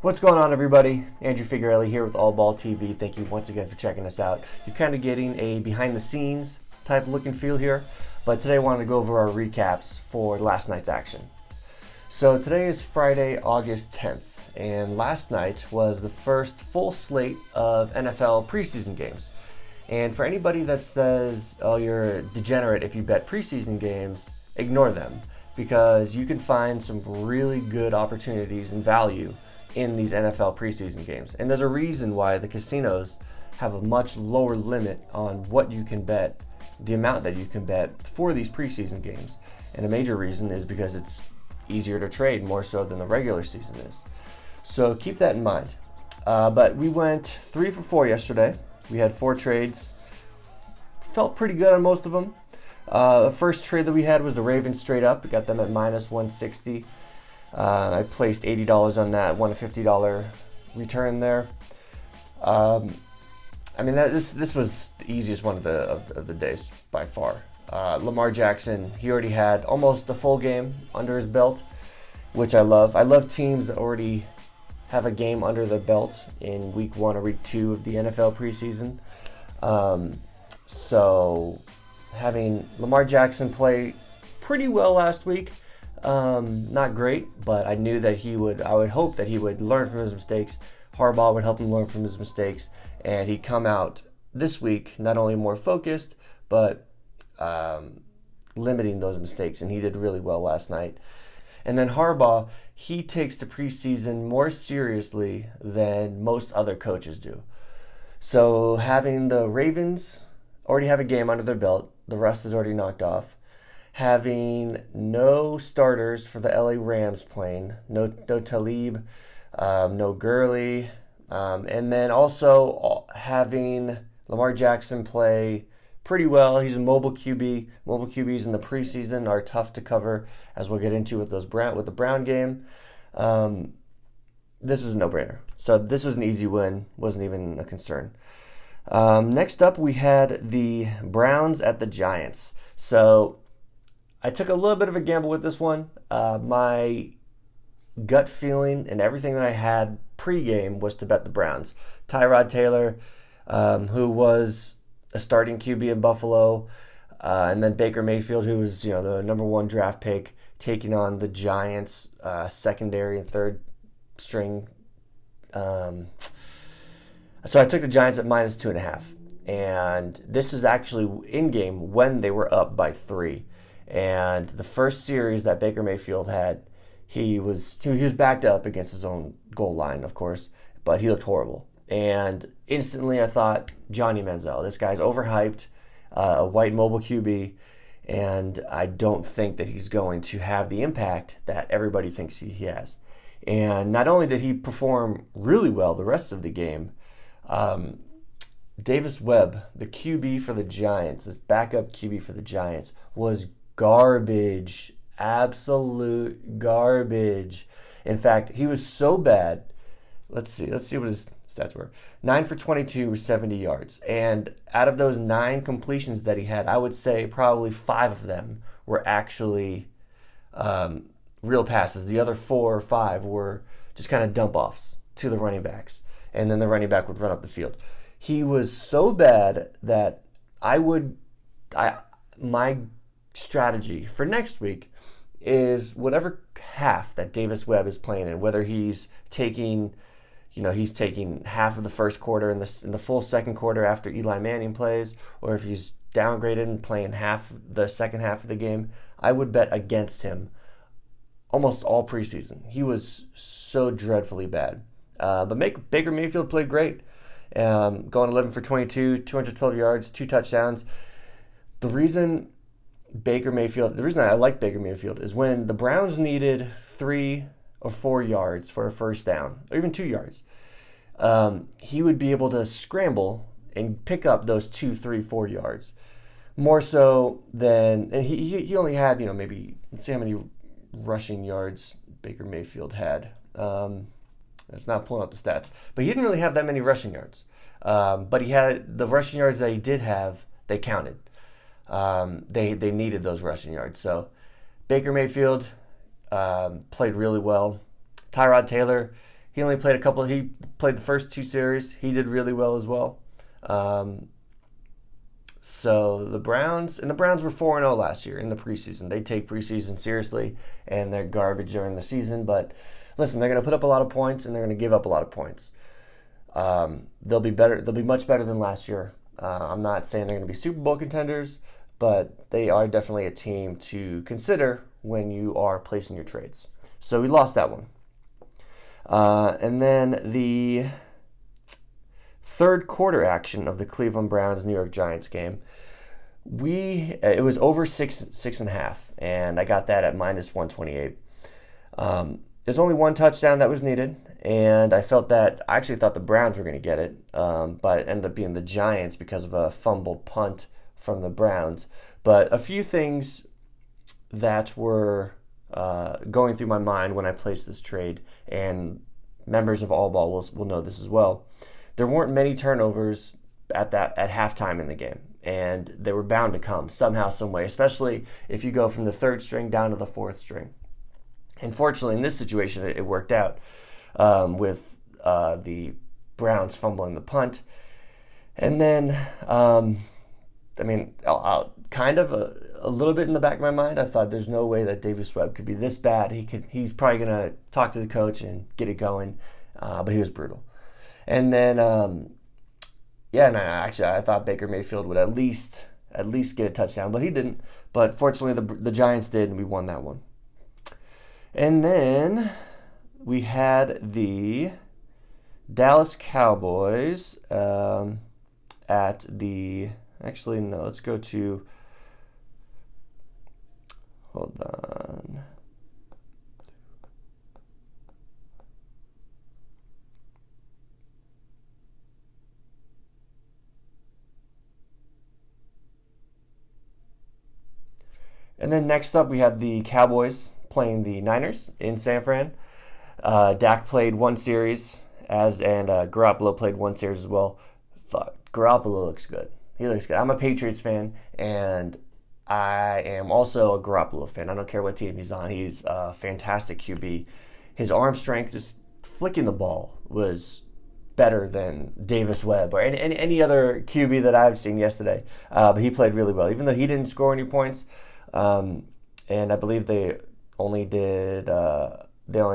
What's going on, everybody? Andrew Figuarelli here with All Ball TV. Thank you once again for checking us out. You're kind of getting a behind-the-scenes type look and feel here, but today I wanted to go over our recaps for last night's action. So today is Friday, August 10th, and last night was the first full slate of NFL preseason games. And for anybody that says, oh, you're a degenerate if you bet preseason games, ignore them, because you can find some really good opportunities and value in these NFL preseason games. And there's a reason why the casinos have a much lower limit on what you can bet, the amount that you can bet for these preseason games. And a major reason is because it's easier to trade more so than the regular season is. So keep that in mind. But we went 3 for 4 yesterday. We had 4 trades. Felt pretty good on most of them. The first trade that we had was the Ravens straight up. We got them at minus 160. I placed $80 on that, won a $50 return there. This was the easiest one of the days by far. Lamar Jackson, he already had almost a full game under his belt, which I love. I love teams that already have a game under their belt in week 1 or week 2 of the NFL preseason. So having Lamar Jackson play pretty well last week. Not great, but I knew that I would hope that he would learn from his mistakes. Harbaugh would help him learn from his mistakes, and he'd come out this week not only more focused, but limiting those mistakes, and he did really well last night. And then Harbaugh, he takes the preseason more seriously than most other coaches do. So having the Ravens already have a game under their belt, the rust is already knocked off. Having no starters for the LA Rams playing, no Talib, no Gurley, and then also having Lamar Jackson play pretty well. He's a mobile QB. Mobile QBs in the preseason are tough to cover, as we'll get into with the Brown game. This was a no-brainer. So this was an easy win. Wasn't even a concern. Next up, we had the Browns at the Giants. So I took a little bit of a gamble with this one. My gut feeling and everything that I had pregame was to bet the Browns. Tyrod Taylor, who was a starting QB in Buffalo, and then Baker Mayfield, who was the number 1 draft pick, taking on the Giants' secondary and third string. So I took the Giants at minus 2.5, and this is actually in game when they were up by 3. And the first series that Baker Mayfield had, he was backed up against his own goal line, of course, but he looked horrible. And instantly I thought, Johnny Manziel, this guy's overhyped, a white mobile QB, and I don't think that he's going to have the impact that everybody thinks he has. And not only did he perform really well the rest of the game, Davis Webb, the QB for the Giants, this backup QB for the Giants, was garbage, absolute garbage. In fact, he was so bad. Let's see what his stats were. 9 for 22 with 70 yards. And out of those 9 completions that he had, I would say probably 5 of them were actually real passes. The other 4 or 5 were just kind of dump-offs to the running backs. And then the running back would run up the field. He was so bad that my strategy for next week is whatever half that Davis Webb is playing in, whether he's taking half of the first quarter in the full second quarter after Eli Manning plays, or if he's downgraded and playing half the second half of the game, I would bet against him almost all preseason. He was so dreadfully bad. But Baker Mayfield played great. Going 11 for 22, 212 yards, 2 touchdowns. The reason I like Baker Mayfield is when the Browns needed 3 or 4 yards for a first down, or even 2 yards, he would be able to scramble and pick up those 2, 3, 4 yards. More so than, and he only had, maybe, let's see how many rushing yards Baker Mayfield had. It's not pulling up the stats, but he didn't really have that many rushing yards. But he had the rushing yards that he did have, they counted. They needed those rushing yards. So Baker Mayfield played really well. Tyrod Taylor, He only played a couple. He played the first 2 series. He did really well as well. So the Browns were 4-0 last year in the preseason. They take preseason seriously, and they're garbage during the season. But listen, they're going to put up a lot of points, and they're going to give up a lot of points. They'll be better. They'll be much better than last year. I'm not saying they're going to be Super Bowl contenders, but they are definitely a team to consider when you are placing your trades. So we lost that one. And then the third quarter action of the Cleveland Browns New York Giants game, it was over 6.5, and I got that at -128. There's only one touchdown that was needed, and I actually thought the Browns were going to get it, but it ended up being the Giants because of a fumbled punt from the Browns. But a few things that were going through my mind when I placed this trade, and members of All Ball will know this as well. There weren't many turnovers at halftime in the game, and they were bound to come somehow, some way, especially if you go from the third string down to the fourth string. And fortunately, in this situation, it worked out with the Browns fumbling the punt. And then, kind of a little bit in the back of my mind, I thought there's no way that Davis Webb could be this bad. He's probably going to talk to the coach and get it going, but he was brutal. And then, I thought Baker Mayfield would at least get a touchdown, but he didn't. But fortunately, the Giants did, and we won that one. And then we had the Dallas Cowboys at the... Actually, no, let's go to... Hold on. And then next up, we had the Cowboys playing the Niners in San Fran. Dak played 1 series, and Garoppolo played 1 series as well. Garoppolo looks good. He looks good. I'm a Patriots fan, and I am also a Garoppolo fan. I don't care what team he's on. He's a fantastic QB. His arm strength, just flicking the ball, was better than Davis Webb or any other QB that I've seen yesterday. But he played really well, even though he didn't score any points. And I believe they only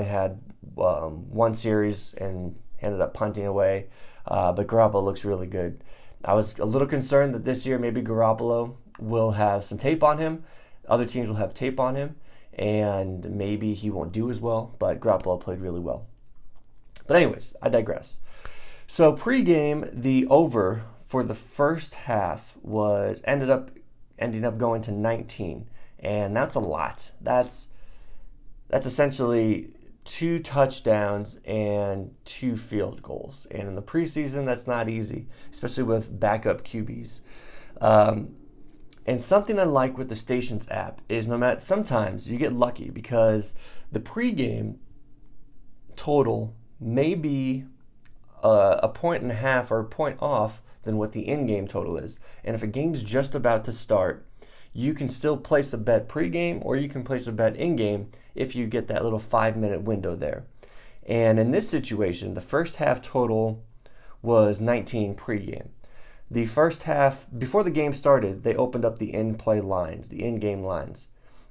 had 1 series and ended up punting away. But Garoppolo looks really good. I was a little concerned that this year maybe Garoppolo will have some tape on him. Other teams will have tape on him, and maybe he won't do as well. But Garoppolo played really well. But anyways, I digress. So pregame, the over for the first half ended up going to 19. And that's a lot. That's essentially 2 touchdowns and 2 field goals. And in the preseason, that's not easy, especially with backup QBs. And something I like with the Stations app is sometimes you get lucky because the pregame total may be a 1.5 or a point off than what the in-game total is. And if a game's just about to start, you can still place a bet pregame or you can place a bet in-game if you get that little 5-minute window there. And in this situation, the first half total was 19 pregame. The first half, before the game started, they opened up the in-game lines.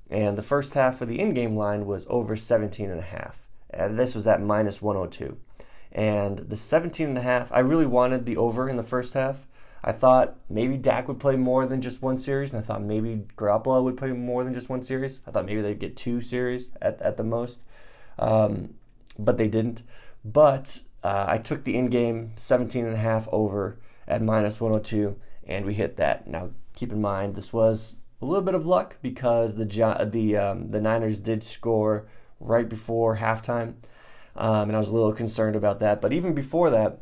And the first half for the in-game line was over 17.5. And this was at -102. And the 17.5, I really wanted the over in the first half. I thought maybe Dak would play more than just 1 series, and I thought maybe Garoppolo would play more than just 1 series. I thought maybe they'd get 2 series at the most, but they didn't. But I took the in-game 17.5 over at -102, and we hit that. Now, keep in mind, this was a little bit of luck because the Niners did score right before halftime, and I was a little concerned about that. But even before that,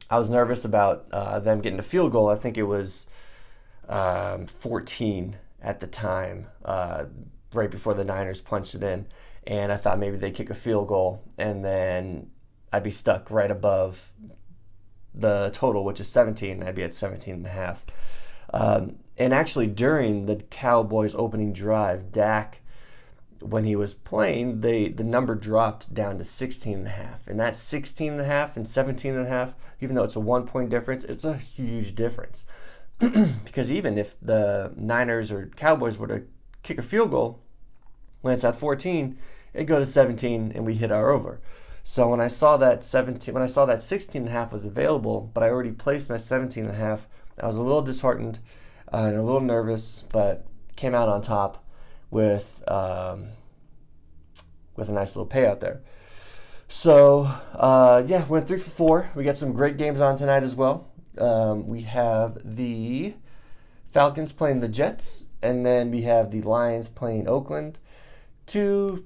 I was nervous about them getting a field goal. I think it was 14 at the time, right before the Niners punched it in. And I thought maybe they'd kick a field goal, and then I'd be stuck right above the total, which is 17. I'd be at 17.5. And actually, during the Cowboys' opening drive, Dak when he was playing, the number dropped down to 16.5. And that's 16.5 and 17.5, even though it's a 1 point difference, it's a huge difference. Because even if the Niners or Cowboys were to kick a field goal when it's at 14, it'd go to 17 and we hit our over. So when I saw that 16.5 was available, but I already placed my 17.5, I was a little disheartened and a little nervous, but came out on top with a nice little payout there. So went 3 for 4. We got some great games on tonight as well. We have the Falcons playing the Jets, and then we have the Lions playing Oakland. 2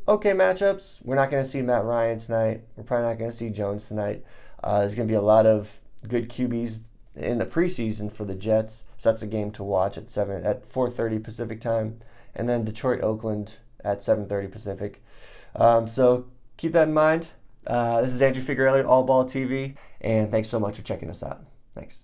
okay matchups. We're not going to see Matt Ryan tonight. We're probably not going to see Jones tonight. There's going to be a lot of good QBs in the preseason for the Jets, so that's a game to watch at 4:30 Pacific time, and then Detroit Oakland at 7:30 Pacific. So keep that in mind. This is Andrew Figueroa, All Ball TV, and thanks so much for checking us out. Thanks.